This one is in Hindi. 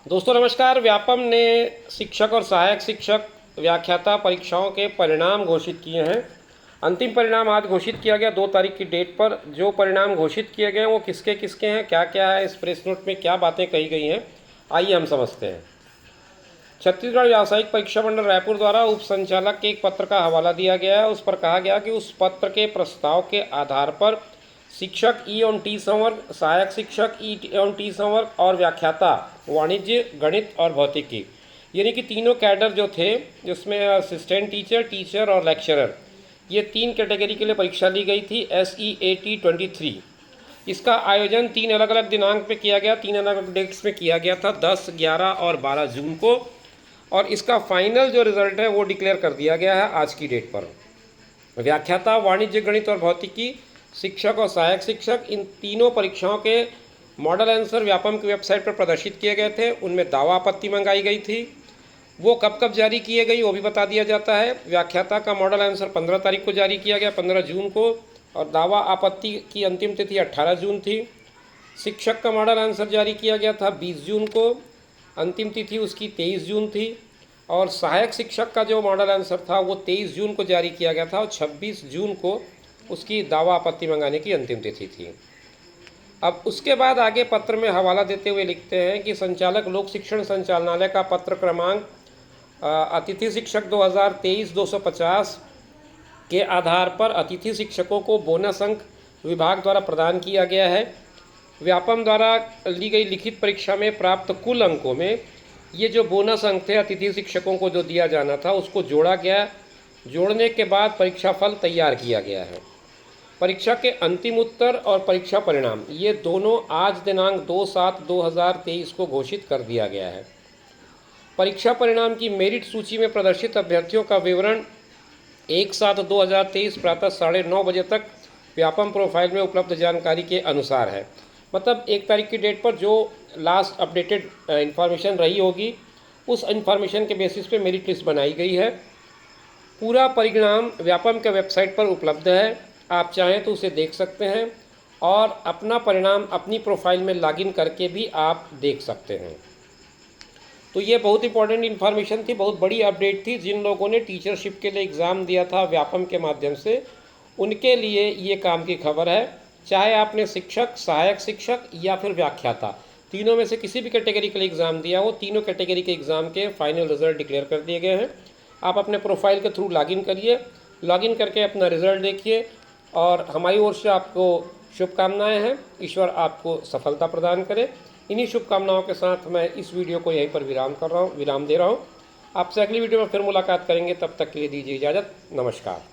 दोस्तों नमस्कार। व्यापम ने शिक्षक और सहायक शिक्षक व्याख्याता परीक्षाओं के परिणाम घोषित किए हैं। अंतिम परिणाम आज घोषित किया गया 2 तारीख की डेट पर। जो परिणाम घोषित किए गए वो किसके किसके हैं, क्या क्या है, इस प्रेस नोट में क्या बातें कही गई हैं, आइए हम समझते हैं। छत्तीसगढ़ व्यावसायिक परीक्षा मंडल रायपुर द्वारा उप संचालक के एक पत्र का हवाला दिया गया है। उस पर कहा गया कि उस पत्र के प्रस्ताव के आधार पर शिक्षक ई एवं टी संवर्ग, सहायक शिक्षक ई एवं टी संवर्ग और व्याख्याता वाणिज्य, गणित और भौतिकी, यानी कि तीनों कैडर जो थे, जिसमें असिस्टेंट टीचर, टीचर और लेक्चरर, ये 3 कैटेगरी के लिए परीक्षा ली गई थी। SEAT 23। इसका आयोजन 3 अलग अलग दिनांक पे किया गया, 3 अलग अलग डेट्स में किया गया था, 10, 11 और 12 जून को। और इसका फाइनल जो रिजल्ट है वो डिक्लेयर कर दिया गया है आज की डेट पर। व्याख्याता, वाणिज्य, गणित और भौतिकी, शिक्षक और सहायक शिक्षक, इन तीनों परीक्षाओं के मॉडल आंसर व्यापम की वेबसाइट पर प्रदर्शित किए गए थे। उनमें दावा आपत्ति मंगाई गई थी, वो कब कब जारी किए गई वो भी बता दिया जाता है। व्याख्याता का मॉडल आंसर 15 तारीख को जारी किया गया, 15 जून को, और दावा आपत्ति की अंतिम तिथि 18 जून थी। शिक्षक का मॉडल आंसर जारी किया गया था 20 जून को, अंतिम तिथि उसकी 23 जून थी। और सहायक शिक्षक का जो मॉडल आंसर था वो 23 जून को जारी किया गया था और 26 जून को उसकी दावा आपत्ति मंगाने की अंतिम तिथि थी। अब उसके बाद आगे पत्र में हवाला देते हुए लिखते हैं कि संचालक लोक शिक्षण संचालनालय का पत्र क्रमांक अतिथि शिक्षक 2023-250 के आधार पर अतिथि शिक्षकों को बोनस अंक विभाग द्वारा प्रदान किया गया है। व्यापम द्वारा ली गई लिखित परीक्षा में प्राप्त कुल अंकों में ये जो बोनस अंक थे अतिथि शिक्षकों को जो दिया जाना था उसको जोड़ा गया। जोड़ने के बाद परीक्षा फल तैयार किया गया है। परीक्षा के अंतिम उत्तर और परीक्षा परिणाम ये दोनों आज दिनांक 2/7/2023 को घोषित कर दिया गया है। परीक्षा परिणाम की मेरिट सूची में प्रदर्शित अभ्यर्थियों का विवरण 1/7/2023 प्रातः 9:30 बजे तक व्यापम प्रोफाइल में उपलब्ध जानकारी के अनुसार है। मतलब 1 तारीख की डेट पर जो लास्ट अपडेटेड इन्फॉर्मेशन रही होगी उस इन्फॉर्मेशन के बेसिस पे मेरिट लिस्ट बनाई गई है। पूरा परिणाम व्यापम के वेबसाइट पर उपलब्ध है, आप चाहें तो उसे देख सकते हैं और अपना परिणाम अपनी प्रोफाइल में लॉगिन करके भी आप देख सकते हैं। तो ये बहुत इंपॉर्टेंट इन्फॉर्मेशन थी, बहुत बड़ी अपडेट थी। जिन लोगों ने टीचरशिप के लिए एग्ज़ाम दिया था व्यापम के माध्यम से, उनके लिए ये काम की खबर है। चाहे आपने शिक्षक, सहायक शिक्षक या फिर व्याख्याता, तीनों में से किसी भी कैटेगरी के लिए एग्ज़ाम दिया हो, तीनों कैटेगरी के एग्ज़ाम के फाइनल रिजल्ट डिक्लेयर कर दिए गए हैं। आप अपने प्रोफाइल के थ्रू लॉगिन करिए, लॉगिन करके अपना रिजल्ट देखिए और हमारी ओर से आपको शुभकामनाएं हैं। ईश्वर आपको सफलता प्रदान करे। इन्हीं शुभकामनाओं के साथ मैं इस वीडियो को यहीं पर विराम दे रहा हूँ। आपसे अगली वीडियो में फिर मुलाकात करेंगे, तब तक के लिए दीजिए इजाज़त। नमस्कार।